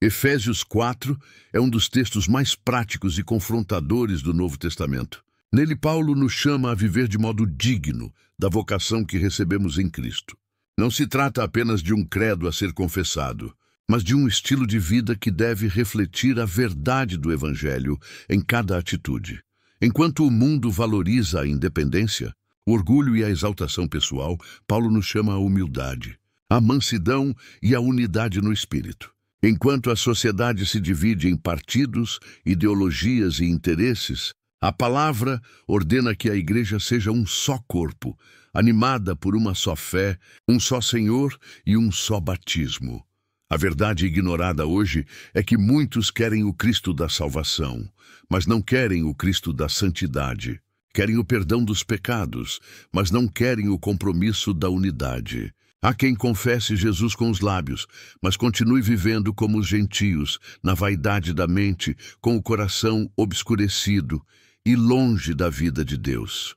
Efésios 4 é um dos textos mais práticos e confrontadores do Novo Testamento. Nele, Paulo nos chama a viver de modo digno da vocação que recebemos em Cristo. Não se trata apenas de um credo a ser confessado, mas de um estilo de vida que deve refletir a verdade do Evangelho em cada atitude. Enquanto o mundo valoriza a independência, o orgulho e a exaltação pessoal, Paulo nos chama à humildade, à mansidão e à unidade no espírito. Enquanto a sociedade se divide em partidos, ideologias e interesses, a palavra ordena que a igreja seja um só corpo, animada por uma só fé, um só Senhor e um só batismo. A verdade ignorada hoje é que muitos querem o Cristo da salvação, mas não querem o Cristo da santidade. Querem o perdão dos pecados, mas não querem o compromisso da unidade. Há quem confesse Jesus com os lábios, mas continue vivendo como os gentios, na vaidade da mente, com o coração obscurecido e longe da vida de Deus.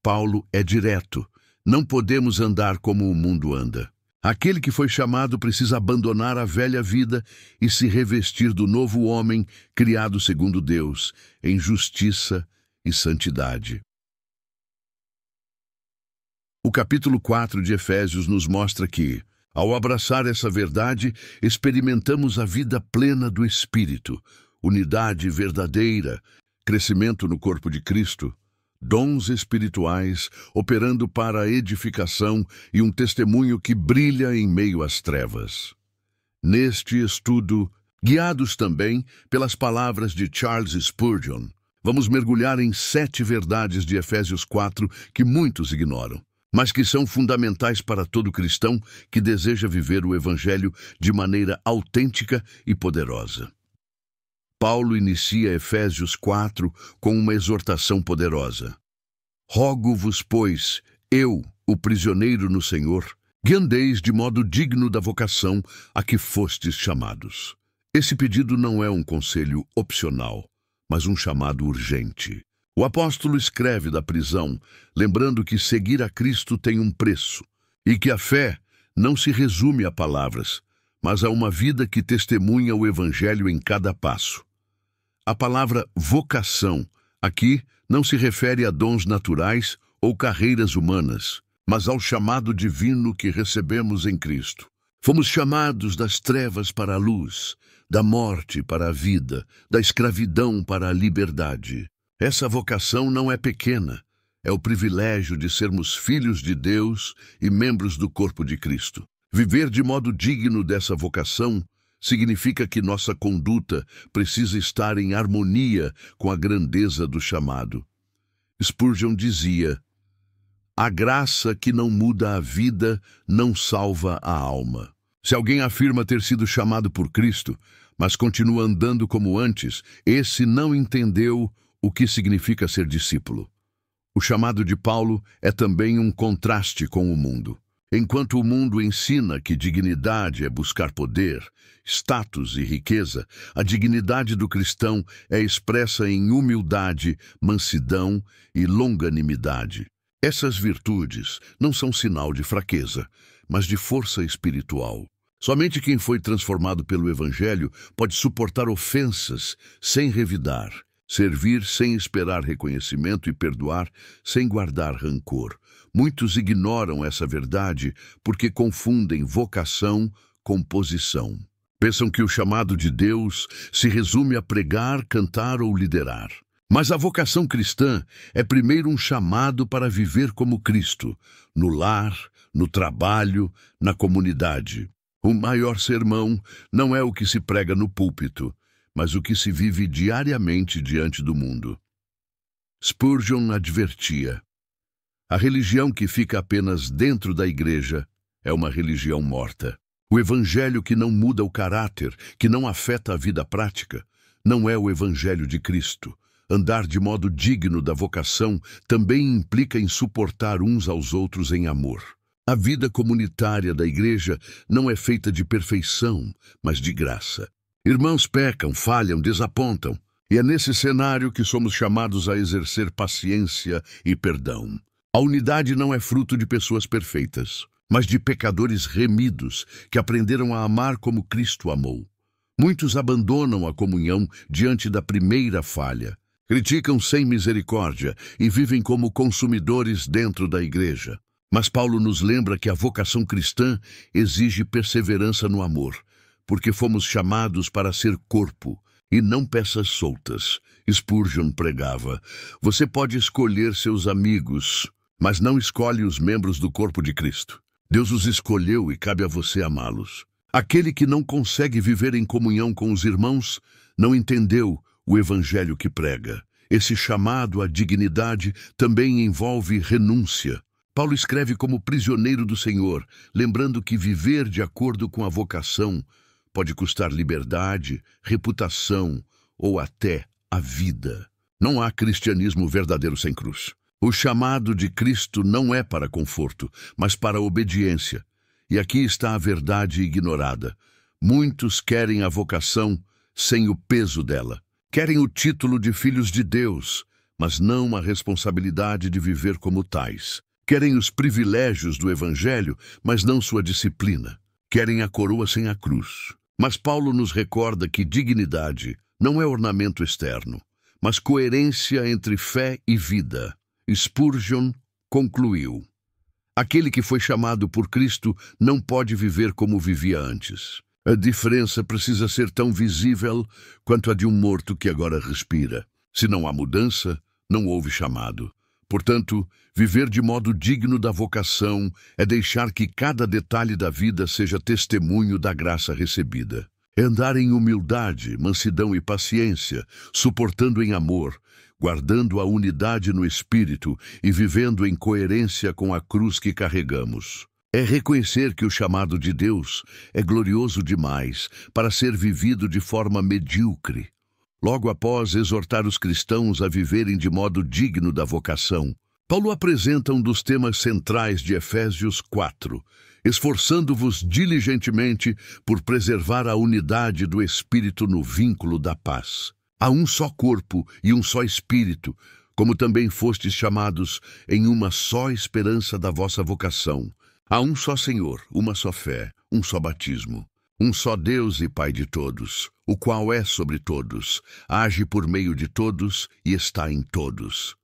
Paulo é direto. Não podemos andar como o mundo anda. Aquele que foi chamado precisa abandonar a velha vida e se revestir do novo homem criado segundo Deus, em justiça e santidade. O capítulo 4 de Efésios nos mostra que, ao abraçar essa verdade, experimentamos a vida plena do Espírito, unidade verdadeira, crescimento no corpo de Cristo, dons espirituais operando para a edificação e um testemunho que brilha em meio às trevas. Neste estudo, guiados também pelas palavras de Charles Spurgeon, vamos mergulhar em 7 verdades de Efésios 4 que muitos ignoram, mas que são fundamentais para todo cristão que deseja viver o Evangelho de maneira autêntica e poderosa. Paulo inicia Efésios 4 com uma exortação poderosa. Rogo-vos, pois, eu, o prisioneiro no Senhor, que andeis de modo digno da vocação a que fostes chamados. Esse pedido não é um conselho opcional, mas um chamado urgente. O apóstolo escreve da prisão, lembrando que seguir a Cristo tem um preço, e que a fé não se resume a palavras, mas a uma vida que testemunha o Evangelho em cada passo. A palavra vocação aqui não se refere a dons naturais ou carreiras humanas, mas ao chamado divino que recebemos em Cristo. Fomos chamados das trevas para a luz, da morte para a vida, da escravidão para a liberdade. Essa vocação não é pequena, é o privilégio de sermos filhos de Deus e membros do corpo de Cristo. Viver de modo digno dessa vocação significa que nossa conduta precisa estar em harmonia com a grandeza do chamado. Spurgeon dizia: a graça que não muda a vida não salva a alma. Se alguém afirma ter sido chamado por Cristo, mas continua andando como antes, esse não entendeu o que significa ser discípulo. O chamado de Paulo é também um contraste com o mundo. Enquanto o mundo ensina que dignidade é buscar poder, status e riqueza, a dignidade do cristão é expressa em humildade, mansidão e longanimidade. Essas virtudes não são sinal de fraqueza, mas de força espiritual. Somente quem foi transformado pelo Evangelho pode suportar ofensas sem revidar, servir sem esperar reconhecimento e perdoar sem guardar rancor. Muitos ignoram essa verdade porque confundem vocação com posição. Pensam que o chamado de Deus se resume a pregar, cantar ou liderar. Mas a vocação cristã é primeiro um chamado para viver como Cristo, no lar, no trabalho, na comunidade. O maior sermão não é o que se prega no púlpito, mas o que se vive diariamente diante do mundo. Spurgeon advertia: a religião que fica apenas dentro da igreja é uma religião morta. O evangelho que não muda o caráter, que não afeta a vida prática, não é o evangelho de Cristo. Andar de modo digno da vocação também implica em suportar uns aos outros em amor. A vida comunitária da igreja não é feita de perfeição, mas de graça. Irmãos pecam, falham, desapontam, e é nesse cenário que somos chamados a exercer paciência e perdão. A unidade não é fruto de pessoas perfeitas, mas de pecadores remidos que aprenderam a amar como Cristo amou. Muitos abandonam a comunhão diante da primeira falha, criticam sem misericórdia e vivem como consumidores dentro da igreja. Mas Paulo nos lembra que a vocação cristã exige perseverança no amor, porque fomos chamados para ser corpo e não peças soltas. Spurgeon pregava: você pode escolher seus amigos, mas não escolhe os membros do corpo de Cristo. Deus os escolheu e cabe a você amá-los. Aquele que não consegue viver em comunhão com os irmãos não entendeu o evangelho que prega. Esse chamado à dignidade também envolve renúncia. Paulo escreve como prisioneiro do Senhor, lembrando que viver de acordo com a vocação pode custar liberdade, reputação ou até a vida. Não há cristianismo verdadeiro sem cruz. O chamado de Cristo não é para conforto, mas para obediência. E aqui está a verdade ignorada. Muitos querem a vocação sem o peso dela. Querem o título de filhos de Deus, mas não a responsabilidade de viver como tais. Querem os privilégios do Evangelho, mas não sua disciplina. Querem a coroa sem a cruz. Mas Paulo nos recorda que dignidade não é ornamento externo, mas coerência entre fé e vida. Spurgeon concluiu: aquele que foi chamado por Cristo não pode viver como vivia antes. A diferença precisa ser tão visível quanto a de um morto que agora respira. Se não há mudança, não houve chamado. Portanto, viver de modo digno da vocação é deixar que cada detalhe da vida seja testemunho da graça recebida. É andar em humildade, mansidão e paciência, suportando em amor, guardando a unidade no espírito e vivendo em coerência com a cruz que carregamos. É reconhecer que o chamado de Deus é glorioso demais para ser vivido de forma medíocre. Logo após exortar os cristãos a viverem de modo digno da vocação, Paulo apresenta um dos temas centrais de Efésios 4, esforçando-vos diligentemente por preservar a unidade do Espírito no vínculo da paz. Há um só corpo e um só Espírito, como também fostes chamados em uma só esperança da vossa vocação. Há um só Senhor, uma só fé, um só batismo. Um só Deus e Pai de todos, o qual é sobre todos, age por meio de todos e está em todos.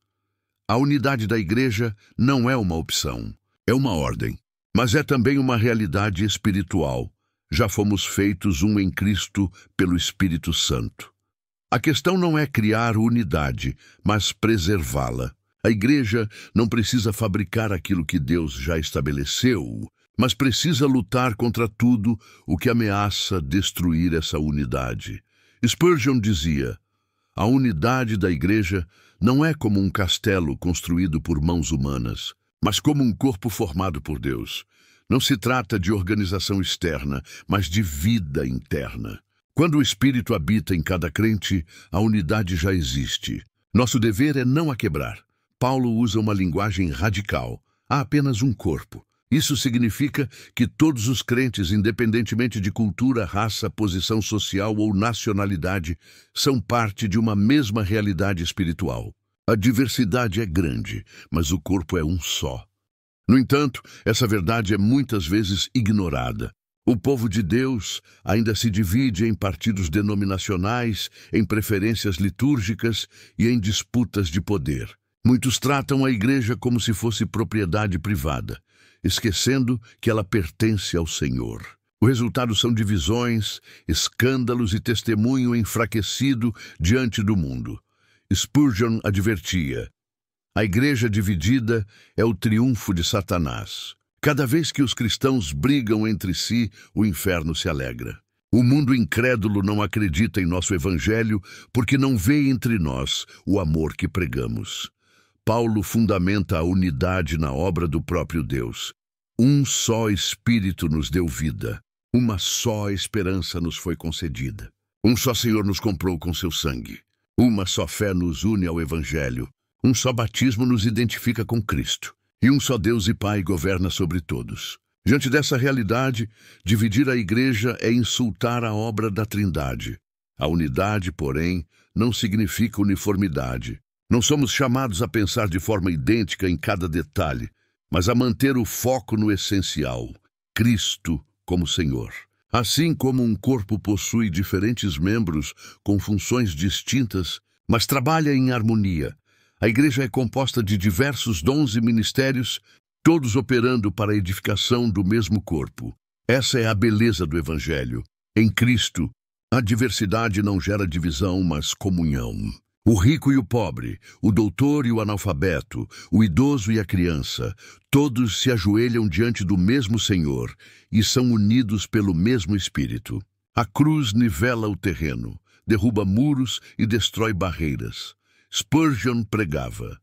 A unidade da igreja não é uma opção, é uma ordem, mas é também uma realidade espiritual. Já fomos feitos um em Cristo pelo Espírito Santo. A questão não é criar unidade, mas preservá-la. A igreja não precisa fabricar aquilo que Deus já estabeleceu, mas precisa lutar contra tudo o que ameaça destruir essa unidade. Spurgeon dizia: a unidade da igreja não é como um castelo construído por mãos humanas, mas como um corpo formado por Deus. Não se trata de organização externa, mas de vida interna. Quando o Espírito habita em cada crente, a unidade já existe. Nosso dever é não a quebrar. Paulo usa uma linguagem radical. Há apenas um corpo. Isso significa que todos os crentes, independentemente de cultura, raça, posição social ou nacionalidade, são parte de uma mesma realidade espiritual. A diversidade é grande, mas o corpo é um só. No entanto, essa verdade é muitas vezes ignorada. O povo de Deus ainda se divide em partidos denominacionais, em preferências litúrgicas e em disputas de poder. Muitos tratam a igreja como se fosse propriedade privada, esquecendo que ela pertence ao Senhor. O resultado são divisões, escândalos e testemunho enfraquecido diante do mundo. Spurgeon advertia: a igreja dividida é o triunfo de Satanás. Cada vez que os cristãos brigam entre si, o inferno se alegra. O mundo incrédulo não acredita em nosso evangelho porque não vê entre nós o amor que pregamos. Paulo fundamenta a unidade na obra do próprio Deus. Um só Espírito nos deu vida. Uma só esperança nos foi concedida. Um só Senhor nos comprou com seu sangue. Uma só fé nos une ao Evangelho. Um só batismo nos identifica com Cristo. E um só Deus e Pai governa sobre todos. Diante dessa realidade, dividir a igreja é insultar a obra da Trindade. A unidade, porém, não significa uniformidade. Não somos chamados a pensar de forma idêntica em cada detalhe, mas a manter o foco no essencial, Cristo como Senhor. Assim como um corpo possui diferentes membros com funções distintas, mas trabalha em harmonia, a igreja é composta de diversos dons e ministérios, todos operando para a edificação do mesmo corpo. Essa é a beleza do Evangelho. Em Cristo, a diversidade não gera divisão, mas comunhão. O rico e o pobre, o doutor e o analfabeto, o idoso e a criança, todos se ajoelham diante do mesmo Senhor e são unidos pelo mesmo Espírito. A cruz nivela o terreno, derruba muros e destrói barreiras. Spurgeon pregava: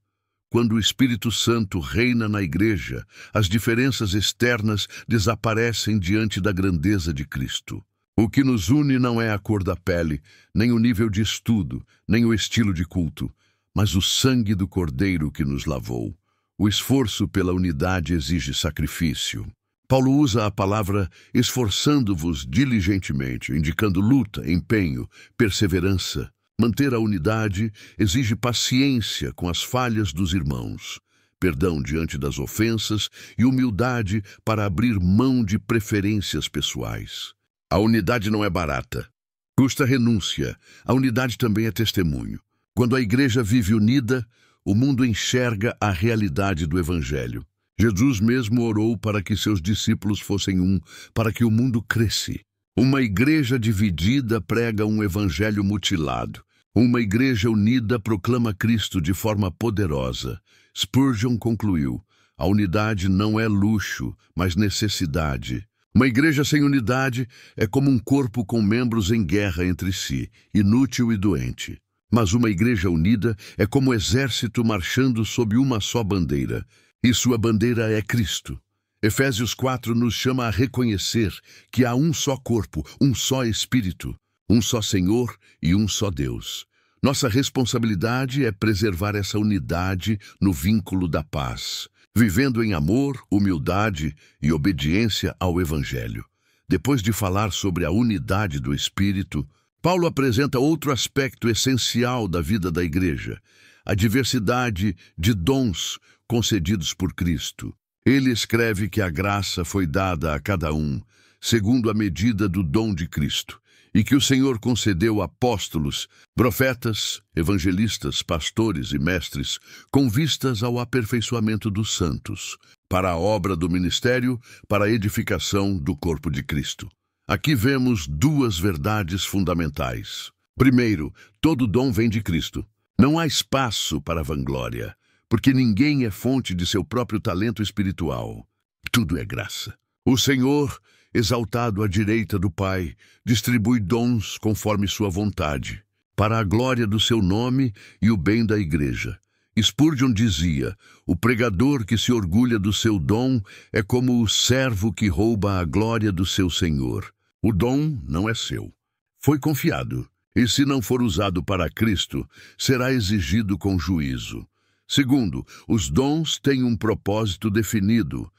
quando o Espírito Santo reina na igreja, as diferenças externas desaparecem diante da grandeza de Cristo. O que nos une não é a cor da pele, nem o nível de estudo, nem o estilo de culto, mas o sangue do Cordeiro que nos lavou. O esforço pela unidade exige sacrifício. Paulo usa a palavra esforçando-vos diligentemente, indicando luta, empenho, perseverança. Manter a unidade exige paciência com as falhas dos irmãos, perdão diante das ofensas e humildade para abrir mão de preferências pessoais. A unidade não é barata. Custa renúncia. A unidade também é testemunho. Quando a igreja vive unida, o mundo enxerga a realidade do Evangelho. Jesus mesmo orou para que seus discípulos fossem um, para que o mundo cresce. Uma igreja dividida prega um evangelho mutilado. Uma igreja unida proclama Cristo de forma poderosa. Spurgeon concluiu: a unidade não é luxo, mas necessidade. Uma igreja sem unidade é como um corpo com membros em guerra entre si, inútil e doente. Mas uma igreja unida é como um exército marchando sob uma só bandeira, e sua bandeira é Cristo. Efésios 4 nos chama a reconhecer que há um só corpo, um só Espírito, um só Senhor e um só Deus. Nossa responsabilidade é preservar essa unidade no vínculo da paz, vivendo em amor, humildade e obediência ao Evangelho. Depois de falar sobre a unidade do Espírito, Paulo apresenta outro aspecto essencial da vida da igreja: a diversidade de dons concedidos por Cristo. Ele escreve que a graça foi dada a cada um, segundo a medida do dom de Cristo, e que o Senhor concedeu apóstolos, profetas, evangelistas, pastores e mestres, com vistas ao aperfeiçoamento dos santos, para a obra do ministério, para a edificação do corpo de Cristo. Aqui vemos duas verdades fundamentais. Primeiro, todo dom vem de Cristo. Não há espaço para vanglória, porque ninguém é fonte de seu próprio talento espiritual. Tudo é graça. O Senhor, exaltado à direita do Pai, distribui dons conforme sua vontade, para a glória do seu nome e o bem da igreja. Spurgeon dizia: o pregador que se orgulha do seu dom é como o servo que rouba a glória do seu senhor. O dom não é seu. Foi confiado, e se não for usado para Cristo, será exigido com juízo. Segundo, os dons têm um propósito definido: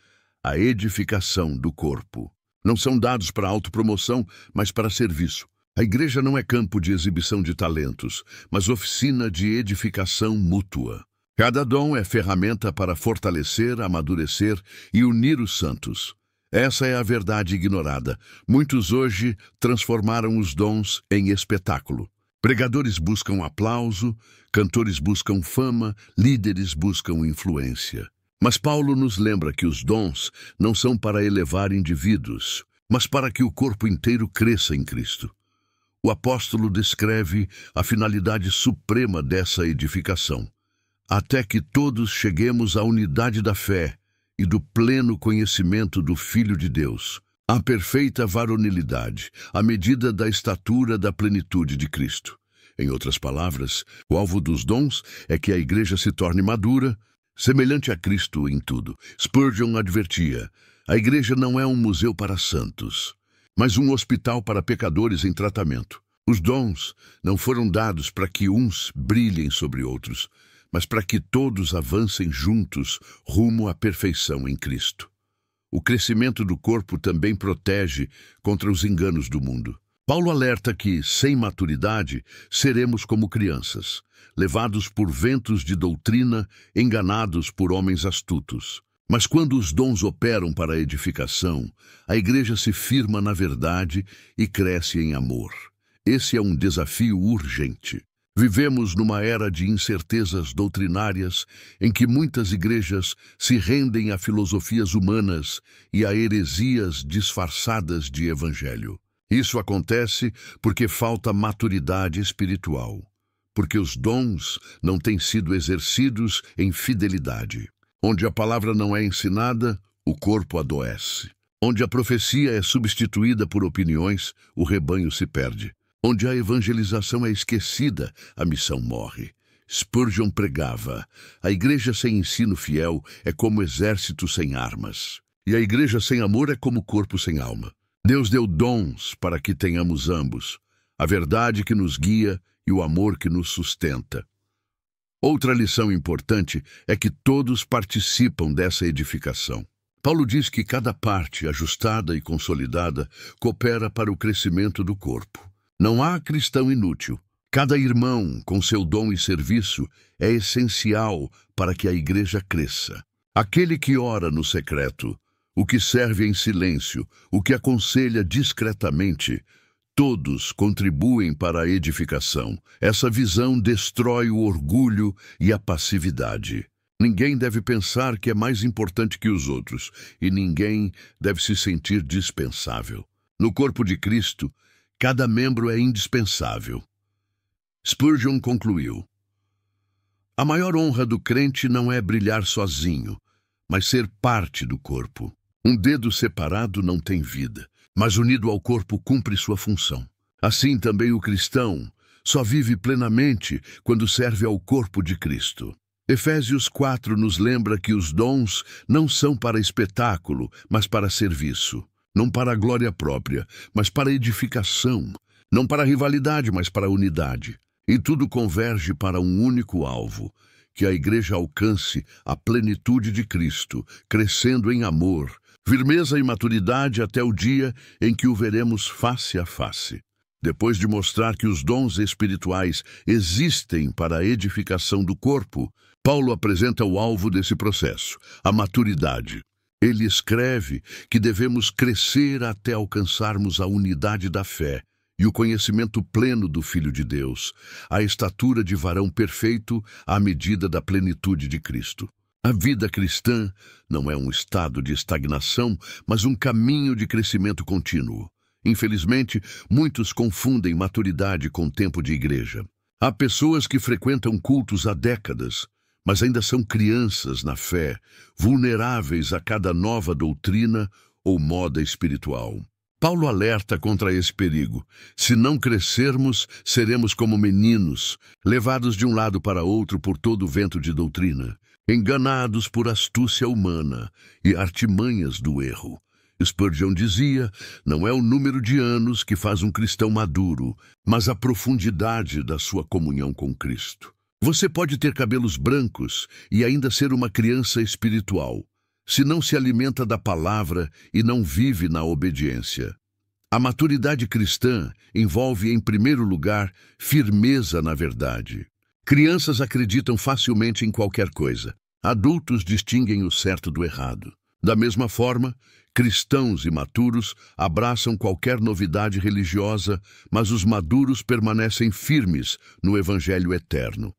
a edificação do corpo. Não são dados para autopromoção, mas para serviço. A igreja não é campo de exibição de talentos, mas oficina de edificação mútua. Cada dom é ferramenta para fortalecer, amadurecer e unir os santos. Essa é a verdade ignorada. Muitos hoje transformaram os dons em espetáculo. Pregadores buscam aplauso, cantores buscam fama, líderes buscam influência. Mas Paulo nos lembra que os dons não são para elevar indivíduos, mas para que o corpo inteiro cresça em Cristo. O apóstolo descreve a finalidade suprema dessa edificação: até que todos cheguemos à unidade da fé e do pleno conhecimento do Filho de Deus, à perfeita varonilidade, à medida da estatura da plenitude de Cristo. Em outras palavras, o alvo dos dons é que a igreja se torne madura, semelhante a Cristo em tudo. Spurgeon advertia: a igreja não é um museu para santos, mas um hospital para pecadores em tratamento. Os dons não foram dados para que uns brilhem sobre outros, mas para que todos avancem juntos rumo à perfeição em Cristo. O crescimento do corpo também protege contra os enganos do mundo. Paulo alerta que, sem maturidade, seremos como crianças, levados por ventos de doutrina, enganados por homens astutos. Mas quando os dons operam para a edificação, a igreja se firma na verdade e cresce em amor. Esse é um desafio urgente. Vivemos numa era de incertezas doutrinárias em que muitas igrejas se rendem a filosofias humanas e a heresias disfarçadas de evangelho. Isso acontece porque falta maturidade espiritual, porque os dons não têm sido exercidos em fidelidade. Onde a palavra não é ensinada, o corpo adoece. Onde a profecia é substituída por opiniões, o rebanho se perde. Onde a evangelização é esquecida, a missão morre. Spurgeon pregava: a igreja sem ensino fiel é como exército sem armas. E a igreja sem amor é como corpo sem alma. Deus deu dons para que tenhamos ambos, a verdade que nos guia e o amor que nos sustenta. Outra lição importante é que todos participam dessa edificação. Paulo diz que cada parte, ajustada e consolidada, coopera para o crescimento do corpo. Não há cristão inútil. Cada irmão, com seu dom e serviço, é essencial para que a igreja cresça. Aquele que ora no secreto, o que serve em silêncio, o que aconselha discretamente, todos contribuem para a edificação. Essa visão destrói o orgulho e a passividade. Ninguém deve pensar que é mais importante que os outros, e ninguém deve se sentir dispensável. No corpo de Cristo, cada membro é indispensável. Spurgeon concluiu: a maior honra do crente não é brilhar sozinho, mas ser parte do corpo. Um dedo separado não tem vida, mas unido ao corpo cumpre sua função. Assim também o cristão só vive plenamente quando serve ao corpo de Cristo. Efésios 4 nos lembra que os dons não são para espetáculo, mas para serviço. Não para a glória própria, mas para a edificação. Não para a rivalidade, mas para a unidade. E tudo converge para um único alvo: que a igreja alcance a plenitude de Cristo, crescendo em amor, firmeza e maturidade até o dia em que o veremos face a face. Depois de mostrar que os dons espirituais existem para a edificação do corpo, Paulo apresenta o alvo desse processo, a maturidade. Ele escreve que devemos crescer até alcançarmos a unidade da fé e o conhecimento pleno do Filho de Deus, a estatura de varão perfeito à medida da plenitude de Cristo. A vida cristã não é um estado de estagnação, mas um caminho de crescimento contínuo. Infelizmente, muitos confundem maturidade com tempo de igreja. Há pessoas que frequentam cultos há décadas, mas ainda são crianças na fé, vulneráveis a cada nova doutrina ou moda espiritual. Paulo alerta contra esse perigo. Se não crescermos, seremos como meninos, levados de um lado para outro por todo o vento de doutrina, enganados por astúcia humana e artimanhas do erro. Spurgeon dizia: não é o número de anos que faz um cristão maduro, mas a profundidade da sua comunhão com Cristo. Você pode ter cabelos brancos e ainda ser uma criança espiritual, se não se alimenta da palavra e não vive na obediência. A maturidade cristã envolve, em primeiro lugar, firmeza na verdade. Crianças acreditam facilmente em qualquer coisa. Adultos distinguem o certo do errado. Da mesma forma, cristãos imaturos abraçam qualquer novidade religiosa, mas os maduros permanecem firmes no Evangelho eterno.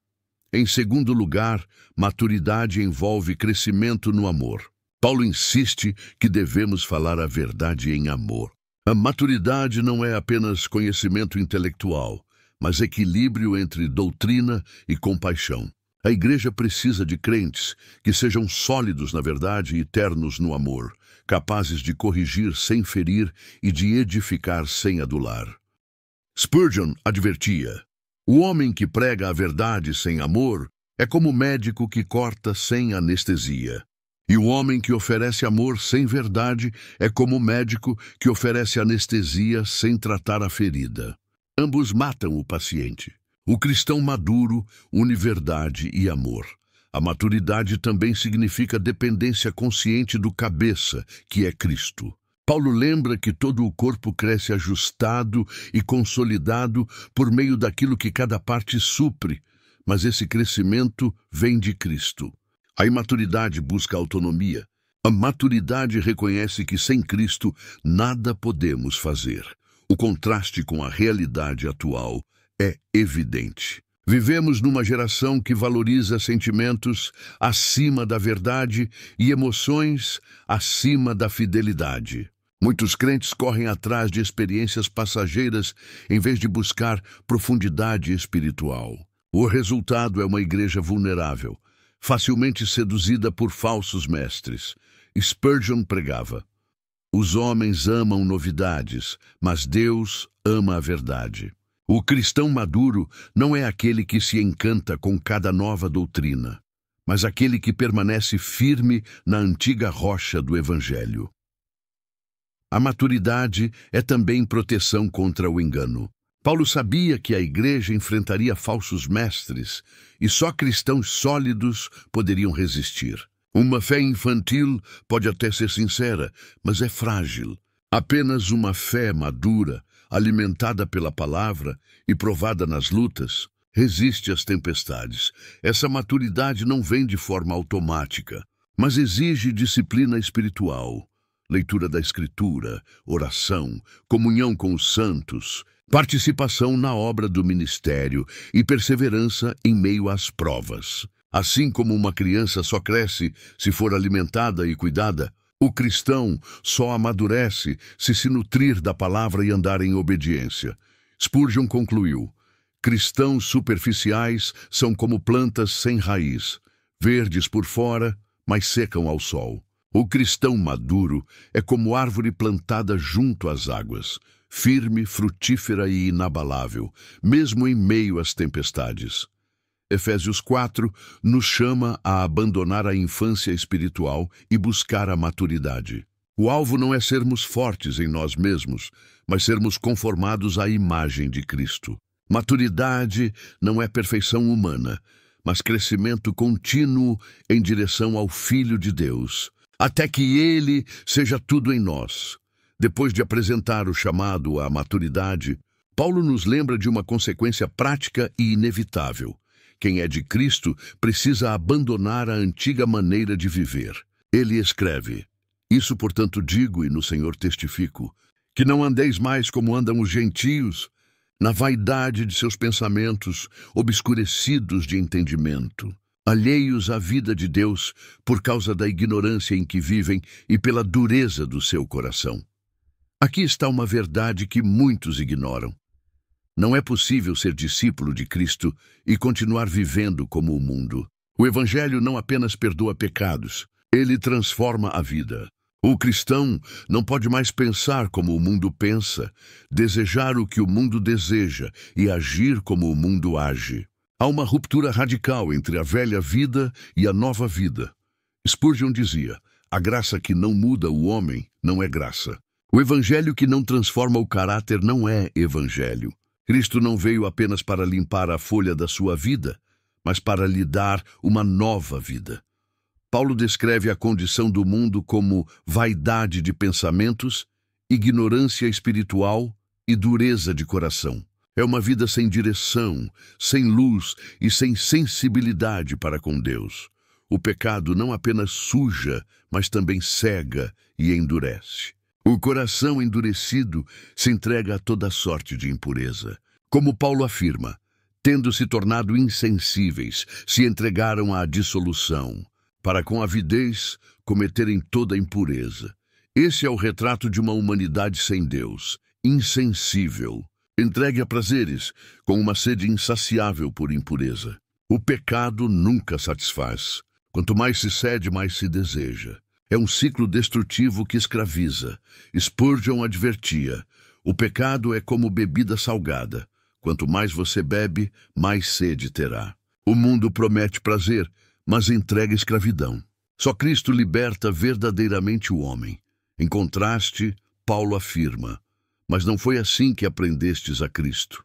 Em segundo lugar, maturidade envolve crescimento no amor. Paulo insiste que devemos falar a verdade em amor. A maturidade não é apenas conhecimento intelectual, mas equilíbrio entre doutrina e compaixão. A igreja precisa de crentes que sejam sólidos na verdade e ternos no amor, capazes de corrigir sem ferir e de edificar sem adular. Spurgeon advertia: o homem que prega a verdade sem amor é como o médico que corta sem anestesia. E o homem que oferece amor sem verdade é como o médico que oferece anestesia sem tratar a ferida. Ambos matam o paciente. O cristão maduro une verdade e amor. A maturidade também significa dependência consciente do cabeça, que é Cristo. Paulo lembra que todo o corpo cresce ajustado e consolidado por meio daquilo que cada parte supre, mas esse crescimento vem de Cristo. A imaturidade busca autonomia. A maturidade reconhece que sem Cristo nada podemos fazer. O contraste com a realidade atual é evidente. Vivemos numa geração que valoriza sentimentos acima da verdade e emoções acima da fidelidade. Muitos crentes correm atrás de experiências passageiras em vez de buscar profundidade espiritual. O resultado é uma igreja vulnerável, facilmente seduzida por falsos mestres. Spurgeon pregava: os homens amam novidades, mas Deus ama a verdade. O cristão maduro não é aquele que se encanta com cada nova doutrina, mas aquele que permanece firme na antiga rocha do Evangelho. A maturidade é também proteção contra o engano. Paulo sabia que a igreja enfrentaria falsos mestres e só cristãos sólidos poderiam resistir. Uma fé infantil pode até ser sincera, mas é frágil. Apenas uma fé madura, alimentada pela palavra e provada nas lutas, resiste às tempestades. Essa maturidade não vem de forma automática, mas exige disciplina espiritual, leitura da Escritura, oração, comunhão com os santos, participação na obra do ministério e perseverança em meio às provas. Assim como uma criança só cresce se for alimentada e cuidada, o cristão só amadurece se nutrir da palavra e andar em obediência. Spurgeon concluiu: cristãos superficiais são como plantas sem raiz, verdes por fora, mas secam ao sol. O cristão maduro é como árvore plantada junto às águas, firme, frutífera e inabalável, mesmo em meio às tempestades. Efésios 4 nos chama a abandonar a infância espiritual e buscar a maturidade. O alvo não é sermos fortes em nós mesmos, mas sermos conformados à imagem de Cristo. Maturidade não é perfeição humana, mas crescimento contínuo em direção ao Filho de Deus, até que Ele seja tudo em nós. Depois de apresentar o chamado à maturidade, Paulo nos lembra de uma consequência prática e inevitável. Quem é de Cristo precisa abandonar a antiga maneira de viver. Ele escreve: isso, portanto, digo e no Senhor testifico, que não andeis mais como andam os gentios, na vaidade de seus pensamentos, obscurecidos de entendimento, alheios à vida de Deus por causa da ignorância em que vivem e pela dureza do seu coração. Aqui está uma verdade que muitos ignoram. Não é possível ser discípulo de Cristo e continuar vivendo como o mundo. O Evangelho não apenas perdoa pecados, ele transforma a vida. O cristão não pode mais pensar como o mundo pensa, desejar o que o mundo deseja e agir como o mundo age. Há uma ruptura radical entre a velha vida e a nova vida. Spurgeon dizia: a graça que não muda o homem não é graça. O Evangelho que não transforma o caráter não é Evangelho. Cristo não veio apenas para limpar a folha da sua vida, mas para lhe dar uma nova vida. Paulo descreve a condição do mundo como vaidade de pensamentos, ignorância espiritual e dureza de coração. É uma vida sem direção, sem luz e sem sensibilidade para com Deus. O pecado não apenas suja, mas também cega e endurece. O coração endurecido se entrega a toda sorte de impureza. Como Paulo afirma, tendo se tornado insensíveis, se entregaram à dissolução, para com avidez cometerem toda impureza. Esse é o retrato de uma humanidade sem Deus, insensível, entregue a prazeres, com uma sede insaciável por impureza. O pecado nunca satisfaz. Quanto mais se cede, mais se deseja. É um ciclo destrutivo que escraviza. Spurgeon advertia: o pecado é como bebida salgada. Quanto mais você bebe, mais sede terá. O mundo promete prazer, mas entrega escravidão. Só Cristo liberta verdadeiramente o homem. Em contraste, Paulo afirma: mas não foi assim que aprendestes a Cristo.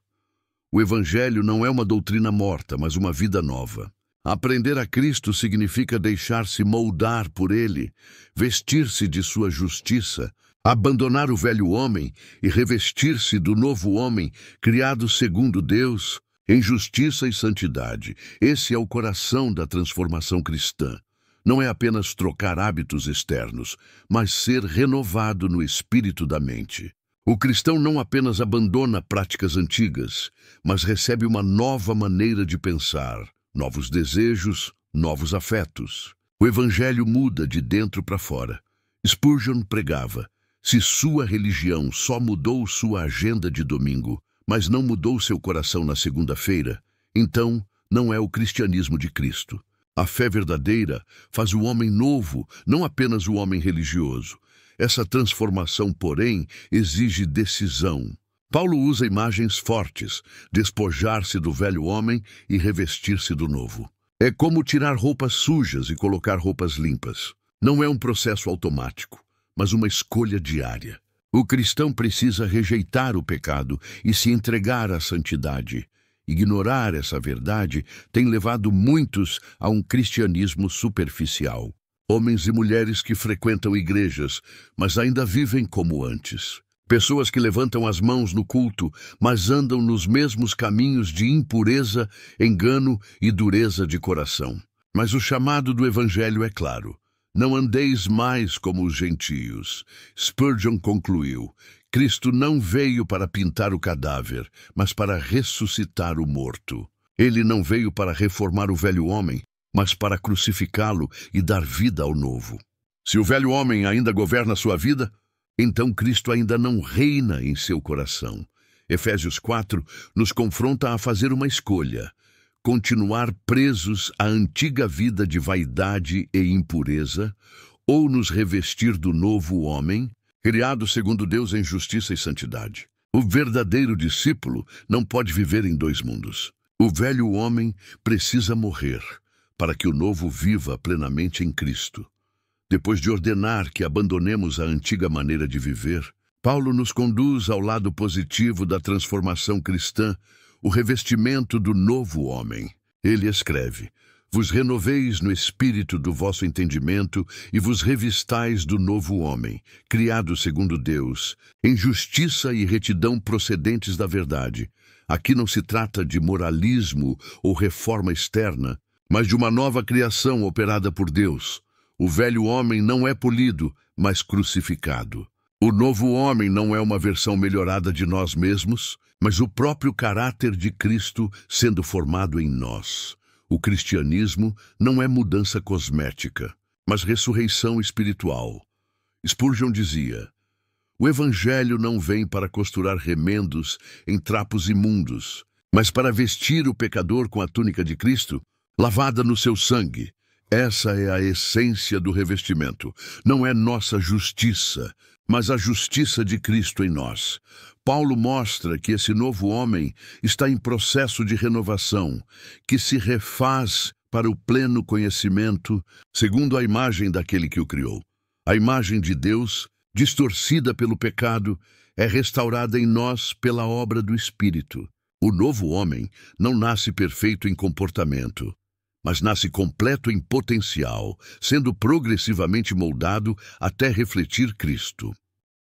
O Evangelho não é uma doutrina morta, mas uma vida nova. Aprender a Cristo significa deixar-se moldar por Ele, vestir-se de sua justiça, abandonar o velho homem e revestir-se do novo homem, criado segundo Deus, em justiça e santidade. Esse é o coração da transformação cristã. não é apenas trocar hábitos externos, mas ser renovado no espírito da mente. O cristão não apenas abandona práticas antigas, mas recebe uma nova maneira de pensar, novos desejos, novos afetos. O evangelho muda de dentro para fora. Spurgeon pregava: se sua religião só mudou sua agenda de domingo, mas não mudou seu coração na segunda-feira, então não é o cristianismo de Cristo. A fé verdadeira faz o homem novo, não apenas o homem religioso. Essa transformação, porém, exige decisão. Paulo usa imagens fortes: despojar-se do velho homem e revestir-se do novo. É como tirar roupas sujas e colocar roupas limpas. Não é um processo automático, mas uma escolha diária. O cristão precisa rejeitar o pecado e se entregar à santidade. Ignorar essa verdade tem levado muitos a um cristianismo superficial. Homens e mulheres que frequentam igrejas, mas ainda vivem como antes. Pessoas que levantam as mãos no culto, mas andam nos mesmos caminhos de impureza, engano e dureza de coração. Mas o chamado do Evangelho é claro: não andeis mais como os gentios. Spurgeon concluiu: Cristo não veio para pintar o cadáver, mas para ressuscitar o morto. Ele não veio para reformar o velho homem, mas para crucificá-lo e dar vida ao novo. Se o velho homem ainda governa sua vida, então Cristo ainda não reina em seu coração. Efésios 4 nos confronta a fazer uma escolha: continuar presos à antiga vida de vaidade e impureza, ou nos revestir do novo homem, criado segundo Deus em justiça e santidade. O verdadeiro discípulo não pode viver em dois mundos. O velho homem precisa morrer para que o novo viva plenamente em Cristo. Depois de ordenar que abandonemos a antiga maneira de viver, Paulo nos conduz ao lado positivo da transformação cristã, o revestimento do novo homem. Ele escreve: vos renoveis no espírito do vosso entendimento e vos revistais do novo homem, criado segundo Deus, em justiça e retidão procedentes da verdade. Aqui não se trata de moralismo ou reforma externa, mas de uma nova criação operada por Deus. O velho homem não é polido, mas crucificado. O novo homem não é uma versão melhorada de nós mesmos, mas o próprio caráter de Cristo sendo formado em nós. O cristianismo não é mudança cosmética, mas ressurreição espiritual. Spurgeon dizia: o evangelho não vem para costurar remendos em trapos imundos, mas para vestir o pecador com a túnica de Cristo, lavada no seu sangue. Essa é a essência do revestimento. Não é nossa justiça, mas a justiça de Cristo em nós. Paulo mostra que esse novo homem está em processo de renovação, que se refaz para o pleno conhecimento, segundo a imagem daquele que o criou. A imagem de Deus, distorcida pelo pecado, é restaurada em nós pela obra do Espírito. O novo homem não nasce perfeito em comportamento, mas nasce completo em potencial, sendo progressivamente moldado até refletir Cristo.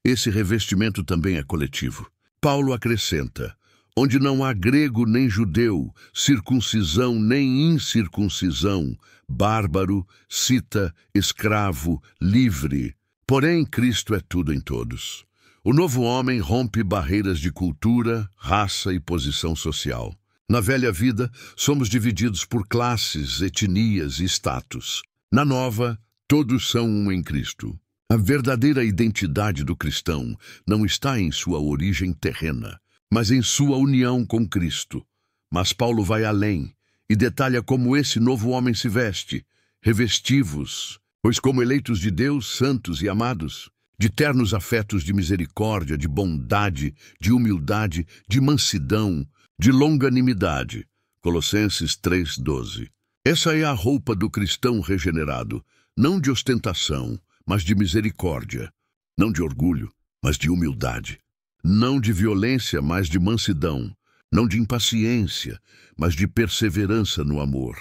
Esse revestimento também é coletivo. Paulo acrescenta: onde não há grego nem judeu, circuncisão nem incircuncisão, bárbaro, cita, escravo, livre. Porém, Cristo é tudo em todos. O novo homem rompe barreiras de cultura, raça e posição social. Na velha vida, somos divididos por classes, etnias e status. Na nova, todos são um em Cristo. A verdadeira identidade do cristão não está em sua origem terrena, mas em sua união com Cristo. Mas Paulo vai além e detalha como esse novo homem se veste: revesti-vos, pois como eleitos de Deus, santos e amados, de ternos afetos de misericórdia, de bondade, de humildade, de mansidão, de longanimidade. Colossenses 3:12. Essa é a roupa do cristão regenerado, não de ostentação, mas de misericórdia, não de orgulho, mas de humildade, não de violência, mas de mansidão, não de impaciência, mas de perseverança no amor.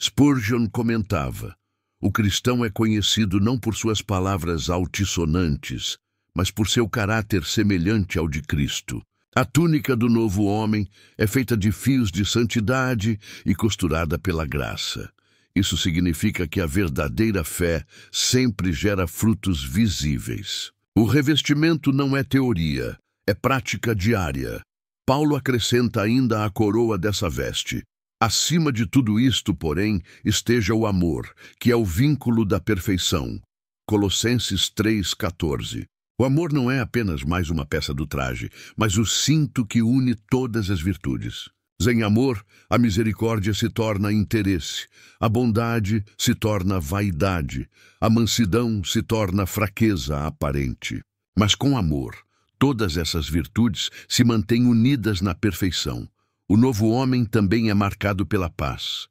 Spurgeon comentava: o cristão é conhecido não por suas palavras altissonantes, mas por seu caráter semelhante ao de Cristo. A túnica do novo homem é feita de fios de santidade e costurada pela graça. Isso significa que a verdadeira fé sempre gera frutos visíveis. O revestimento não é teoria, é prática diária. Paulo acrescenta ainda a coroa dessa veste. Acima de tudo isto, porém, esteja o amor, que é o vínculo da perfeição. Colossenses 3,14. O amor não é apenas mais uma peça do traje, mas o cinto que une todas as virtudes. Sem amor, a misericórdia se torna interesse, a bondade se torna vaidade, a mansidão se torna fraqueza aparente. Mas com amor, todas essas virtudes se mantêm unidas na perfeição. O novo homem também é marcado pela paz.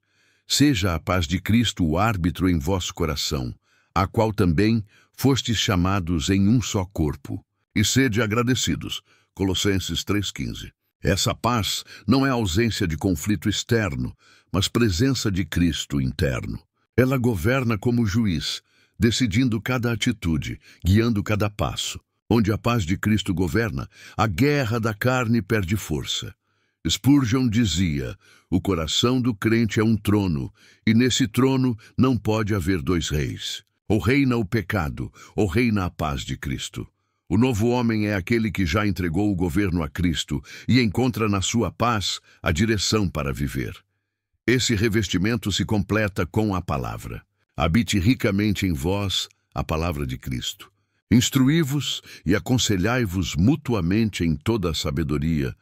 Seja a paz de Cristo o árbitro em vosso coração, a qual também fostes chamados em um só corpo. E sede agradecidos. Colossenses 3,15. Essa paz não é ausência de conflito externo, mas presença de Cristo interno. Ela governa como juiz, decidindo cada atitude, guiando cada passo. Onde a paz de Cristo governa, a guerra da carne perde força. Spurgeon dizia: o coração do crente é um trono, e nesse trono não pode haver dois reis. Ou reina o pecado, ou reina a paz de Cristo. O novo homem é aquele que já entregou o governo a Cristo e encontra na sua paz a direção para viver. Esse revestimento se completa com a palavra. Habite ricamente em vós a palavra de Cristo. Instruí-vos e aconselhai-vos mutuamente em toda a sabedoria,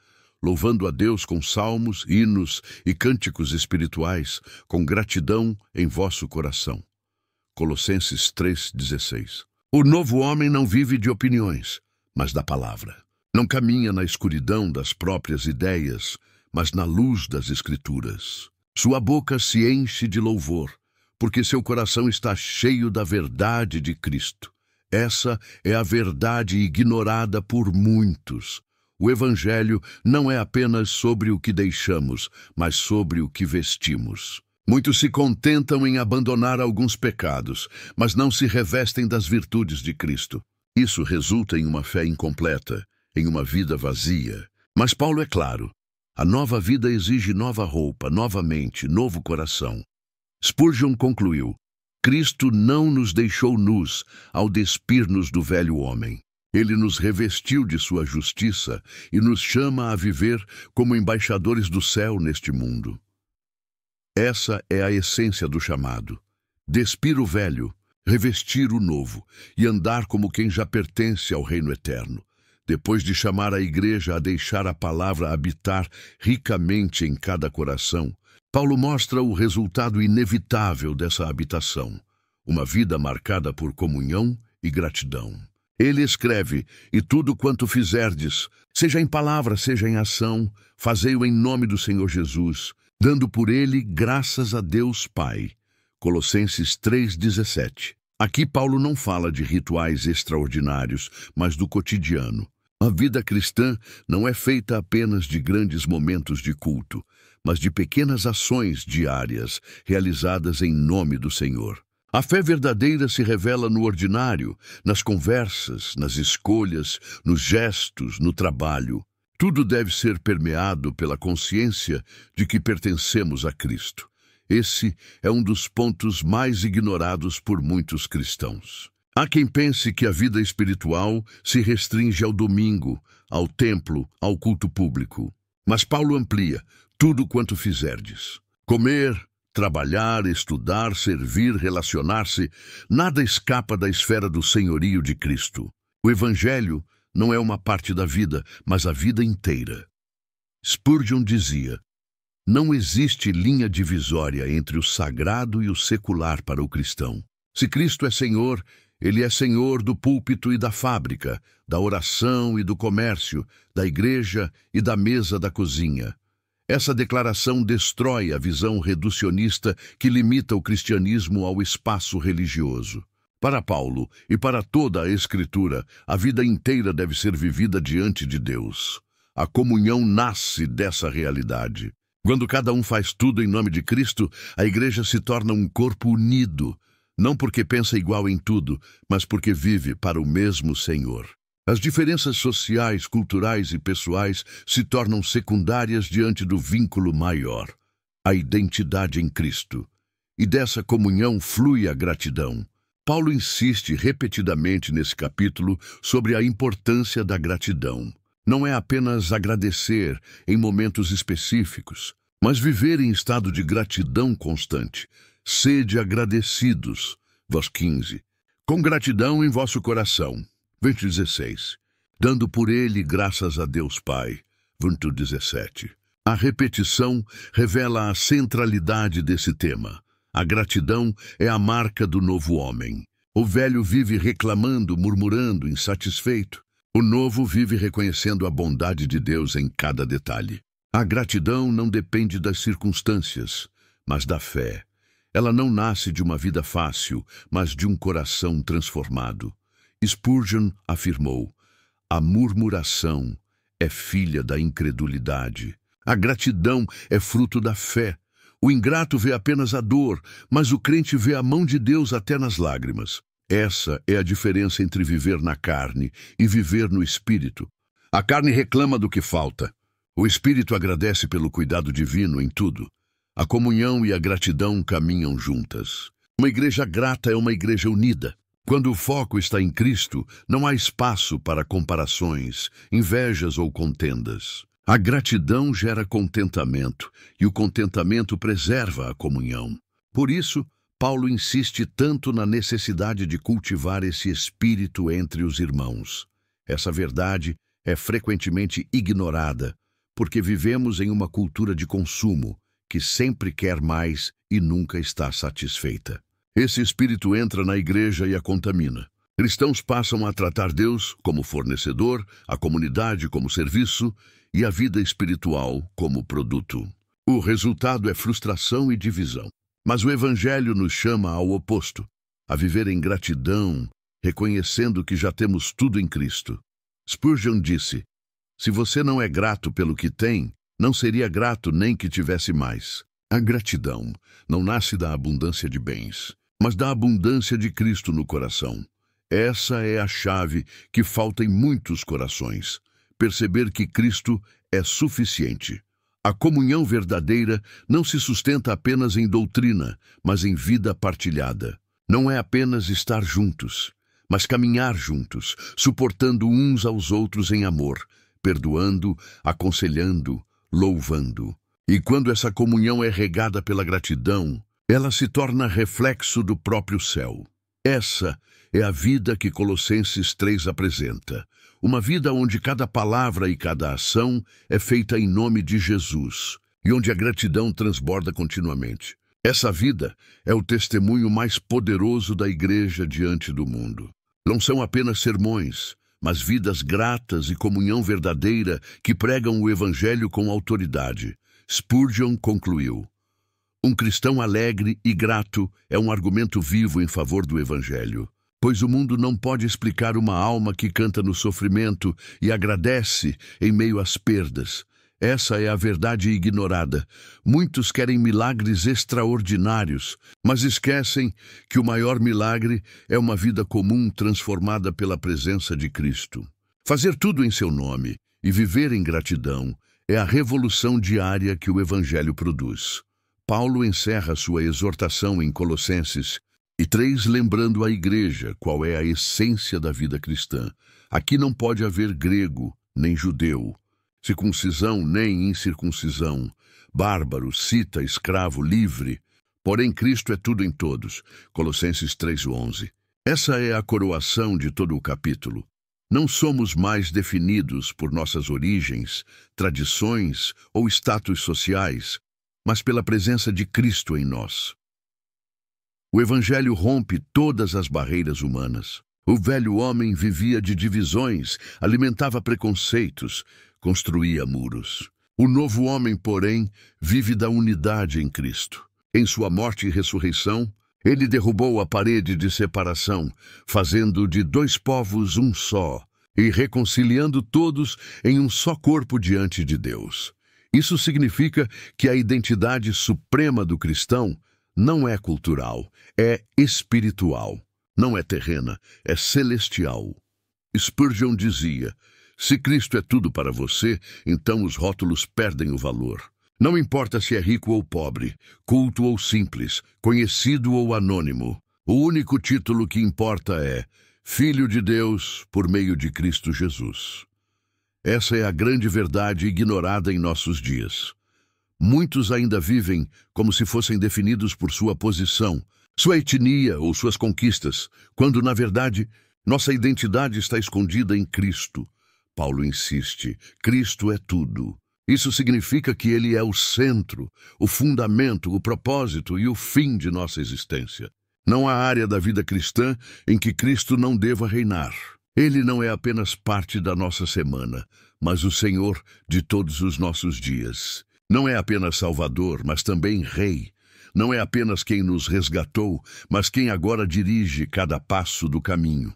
louvando a Deus com salmos, hinos e cânticos espirituais, com gratidão em vosso coração. Colossenses 3,16. O novo homem não vive de opiniões, mas da palavra. Não caminha na escuridão das próprias ideias, mas na luz das Escrituras. Sua boca se enche de louvor, porque seu coração está cheio da verdade de Cristo. Essa é a verdade ignorada por muitos. O Evangelho não é apenas sobre o que deixamos, mas sobre o que vestimos. Muitos se contentam em abandonar alguns pecados, mas não se revestem das virtudes de Cristo. Isso resulta em uma fé incompleta, em uma vida vazia. Mas Paulo é claro: a nova vida exige nova roupa, nova mente, novo coração. Spurgeon concluiu: Cristo não nos deixou nus ao despir-nos do velho homem. Ele nos revestiu de sua justiça e nos chama a viver como embaixadores do céu neste mundo. Essa é a essência do chamado: despir o velho, revestir o novo e andar como quem já pertence ao reino eterno. Depois de chamar a igreja a deixar a palavra habitar ricamente em cada coração, Paulo mostra o resultado inevitável dessa habitação: uma vida marcada por comunhão e gratidão. Ele escreve: e tudo quanto fizerdes, seja em palavra, seja em ação, fazei-o em nome do Senhor Jesus, dando por ele graças a Deus Pai. Colossenses 3,17. Aqui Paulo não fala de rituais extraordinários, mas do cotidiano. A vida cristã não é feita apenas de grandes momentos de culto, mas de pequenas ações diárias realizadas em nome do Senhor. A fé verdadeira se revela no ordinário, nas conversas, nas escolhas, nos gestos, no trabalho. Tudo deve ser permeado pela consciência de que pertencemos a Cristo. Esse é um dos pontos mais ignorados por muitos cristãos. Há quem pense que a vida espiritual se restringe ao domingo, ao templo, ao culto público. Mas Paulo amplia: tudo quanto fizerdes. Comer, trabalhar, estudar, servir, relacionar-se, nada escapa da esfera do senhorio de Cristo. O Evangelho não é uma parte da vida, mas a vida inteira. Spurgeon dizia: não existe linha divisória entre o sagrado e o secular para o cristão. Se Cristo é Senhor, Ele é Senhor do púlpito e da fábrica, da oração e do comércio, da igreja e da mesa da cozinha. Essa declaração destrói a visão reducionista que limita o cristianismo ao espaço religioso. Para Paulo e para toda a Escritura, a vida inteira deve ser vivida diante de Deus. A comunhão nasce dessa realidade. Quando cada um faz tudo em nome de Cristo, a igreja se torna um corpo unido, não porque pensa igual em tudo, mas porque vive para o mesmo Senhor. As diferenças sociais, culturais e pessoais se tornam secundárias diante do vínculo maior, a identidade em Cristo. e dessa comunhão flui a gratidão. Paulo insiste repetidamente nesse capítulo sobre a importância da gratidão. Não é apenas agradecer em momentos específicos, mas viver em estado de gratidão constante. Sede agradecidos. Verso 15. Com gratidão em vosso coração. Verso 16. Dando por ele graças a Deus Pai. Verso 17. A repetição revela a centralidade desse tema. A gratidão é a marca do novo homem. O velho vive reclamando, murmurando, insatisfeito. O novo vive reconhecendo a bondade de Deus em cada detalhe. A gratidão não depende das circunstâncias, mas da fé. Ela não nasce de uma vida fácil, mas de um coração transformado. Spurgeon afirmou: a murmuração é filha da incredulidade. A gratidão é fruto da fé. O ingrato vê apenas a dor, mas o crente vê a mão de Deus até nas lágrimas. Essa é a diferença entre viver na carne e viver no Espírito. A carne reclama do que falta. O Espírito agradece pelo cuidado divino em tudo. A comunhão e a gratidão caminham juntas. Uma igreja grata é uma igreja unida. Quando o foco está em Cristo, não há espaço para comparações, invejas ou contendas. A gratidão gera contentamento, e o contentamento preserva a comunhão. Por isso, Paulo insiste tanto na necessidade de cultivar esse espírito entre os irmãos. Essa verdade é frequentemente ignorada, porque vivemos em uma cultura de consumo, que sempre quer mais e nunca está satisfeita. Esse espírito entra na igreja e a contamina. Cristãos passam a tratar Deus como fornecedor, a comunidade como serviço e a vida espiritual como produto. O resultado é frustração e divisão. Mas o Evangelho nos chama ao oposto, a viver em gratidão, reconhecendo que já temos tudo em Cristo. Spurgeon disse: se você não é grato pelo que tem, não seria grato nem que tivesse mais. A gratidão não nasce da abundância de bens, mas da abundância de Cristo no coração. Essa é a chave que falta em muitos corações. Perceber que Cristo é suficiente. A comunhão verdadeira não se sustenta apenas em doutrina, mas em vida partilhada. Não é apenas estar juntos, mas caminhar juntos, suportando uns aos outros em amor, perdoando, aconselhando, louvando. E quando essa comunhão é regada pela gratidão, ela se torna reflexo do próprio céu. Essa é a vida que Colossenses 3 apresenta. Uma vida onde cada palavra e cada ação é feita em nome de Jesus, e onde a gratidão transborda continuamente. Essa vida é o testemunho mais poderoso da igreja diante do mundo. Não são apenas sermões, mas vidas gratas e comunhão verdadeira que pregam o Evangelho com autoridade. Spurgeon concluiu: um cristão alegre e grato é um argumento vivo em favor do Evangelho, pois o mundo não pode explicar uma alma que canta no sofrimento e agradece em meio às perdas. Essa é a verdade ignorada. Muitos querem milagres extraordinários, mas esquecem que o maior milagre é uma vida comum transformada pela presença de Cristo. Fazer tudo em seu nome e viver em gratidão é a revolução diária que o Evangelho produz. Paulo encerra sua exortação em Colossenses 3, lembrando à igreja qual é a essência da vida cristã. Aqui não pode haver grego nem judeu, circuncisão nem incircuncisão, bárbaro, cita, escravo, livre. Porém, Cristo é tudo em todos. Colossenses 3:11. Essa é a coroação de todo o capítulo. Não somos mais definidos por nossas origens, tradições ou status sociais, mas pela presença de Cristo em nós. O Evangelho rompe todas as barreiras humanas. O velho homem vivia de divisões, alimentava preconceitos, construía muros. O novo homem, porém, vive da unidade em Cristo. Em sua morte e ressurreição, ele derrubou a parede de separação, fazendo de dois povos um só, e reconciliando todos em um só corpo diante de Deus. Isso significa que a identidade suprema do cristão não é cultural, é espiritual. Não é terrena, é celestial. Spurgeon dizia: se Cristo é tudo para você, então os rótulos perdem o valor. Não importa se é rico ou pobre, culto ou simples, conhecido ou anônimo. O único título que importa é Filho de Deus por meio de Cristo Jesus. Essa é a grande verdade ignorada em nossos dias. Muitos ainda vivem como se fossem definidos por sua posição, sua etnia ou suas conquistas, quando, na verdade, nossa identidade está escondida em Cristo. Paulo insiste, Cristo é tudo. Isso significa que Ele é o centro, o fundamento, o propósito e o fim de nossa existência. Não há área da vida cristã em que Cristo não deva reinar. Ele não é apenas parte da nossa semana, mas o Senhor de todos os nossos dias. Não é apenas Salvador, mas também Rei. Não é apenas quem nos resgatou, mas quem agora dirige cada passo do caminho.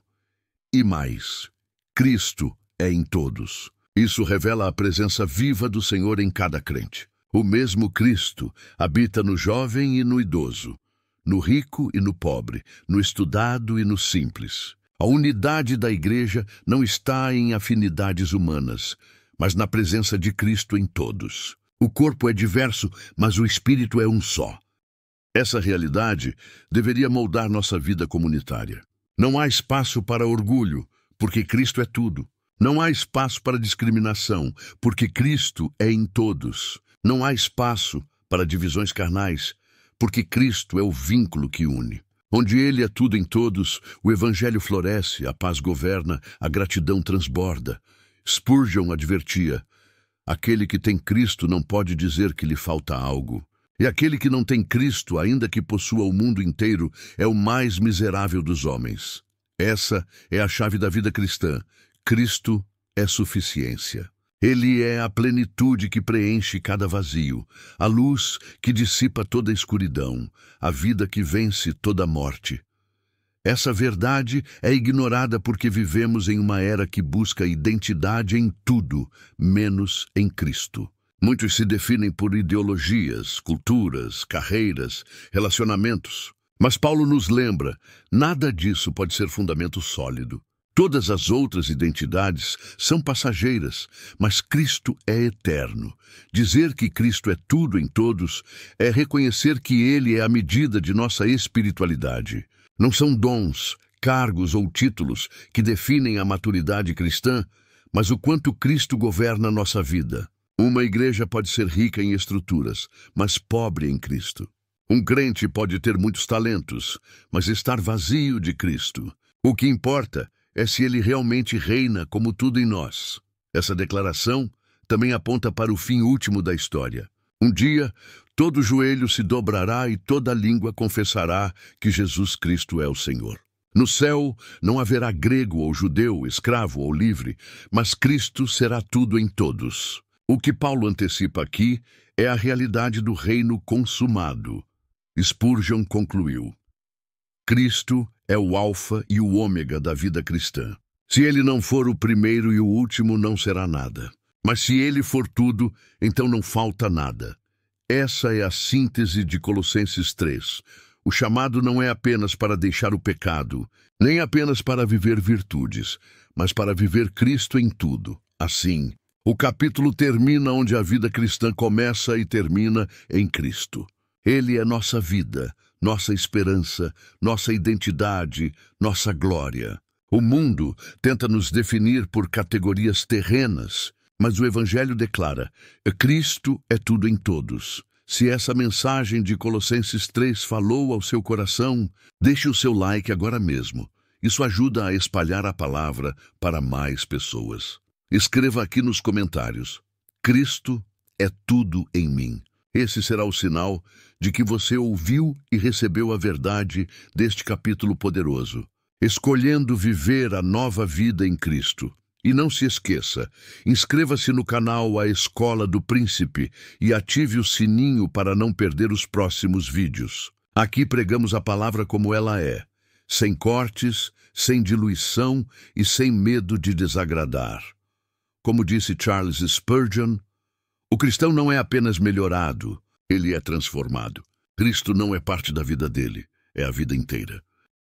E mais, Cristo é em todos. Isso revela a presença viva do Senhor em cada crente. O mesmo Cristo habita no jovem e no idoso, no rico e no pobre, no estudado e no simples. A unidade da igreja não está em afinidades humanas, mas na presença de Cristo em todos. O corpo é diverso, mas o espírito é um só. Essa realidade deveria moldar nossa vida comunitária. Não há espaço para orgulho, porque Cristo é tudo. Não há espaço para discriminação, porque Cristo é em todos. Não há espaço para divisões carnais, porque Cristo é o vínculo que une. Onde Ele é tudo em todos, o Evangelho floresce, a paz governa, a gratidão transborda. Spurgeon advertia, aquele que tem Cristo não pode dizer que lhe falta algo. E aquele que não tem Cristo, ainda que possua o mundo inteiro, é o mais miserável dos homens. Essa é a chave da vida cristã. Cristo é suficiência. Ele é a plenitude que preenche cada vazio, a luz que dissipa toda a escuridão, a vida que vence toda a morte. Essa verdade é ignorada porque vivemos em uma era que busca identidade em tudo, menos em Cristo. Muitos se definem por ideologias, culturas, carreiras, relacionamentos. Mas Paulo nos lembra, nada disso pode ser fundamento sólido. Todas as outras identidades são passageiras, mas Cristo é eterno. Dizer que Cristo é tudo em todos é reconhecer que Ele é a medida de nossa espiritualidade. Não são dons, cargos ou títulos que definem a maturidade cristã, mas o quanto Cristo governa nossa vida. Uma igreja pode ser rica em estruturas, mas pobre em Cristo. Um crente pode ter muitos talentos, mas estar vazio de Cristo. O que importa é se Ele realmente reina como tudo em nós. Essa declaração também aponta para o fim último da história. Um dia, todo joelho se dobrará e toda língua confessará que Jesus Cristo é o Senhor. No céu não haverá grego ou judeu, escravo ou livre, mas Cristo será tudo em todos. O que Paulo antecipa aqui é a realidade do reino consumado. Spurgeon concluiu: Cristo é o alfa e o ômega da vida cristã. Se Ele não for o primeiro e o último, não será nada. Mas se Ele for tudo, então não falta nada. Essa é a síntese de Colossenses 3. O chamado não é apenas para deixar o pecado, nem apenas para viver virtudes, mas para viver Cristo em tudo. Assim, o capítulo termina onde a vida cristã começa e termina em Cristo. Ele é nossa vida, nossa esperança, nossa identidade, nossa glória. O mundo tenta nos definir por categorias terrenas, mas o Evangelho declara: Cristo é tudo em todos. Se essa mensagem de Colossenses 3 falou ao seu coração, deixe o seu like agora mesmo. Isso ajuda a espalhar a palavra para mais pessoas. Escreva aqui nos comentários: Cristo é tudo em mim. Esse será o sinal de que você ouviu e recebeu a verdade deste capítulo poderoso, escolhendo viver a nova vida em Cristo. E não se esqueça, inscreva-se no canal A Escola do Príncipe e ative o sininho para não perder os próximos vídeos. Aqui pregamos a palavra como ela é, sem cortes, sem diluição e sem medo de desagradar. Como disse Charles Spurgeon, o cristão não é apenas melhorado, ele é transformado. Cristo não é parte da vida dele, é a vida inteira.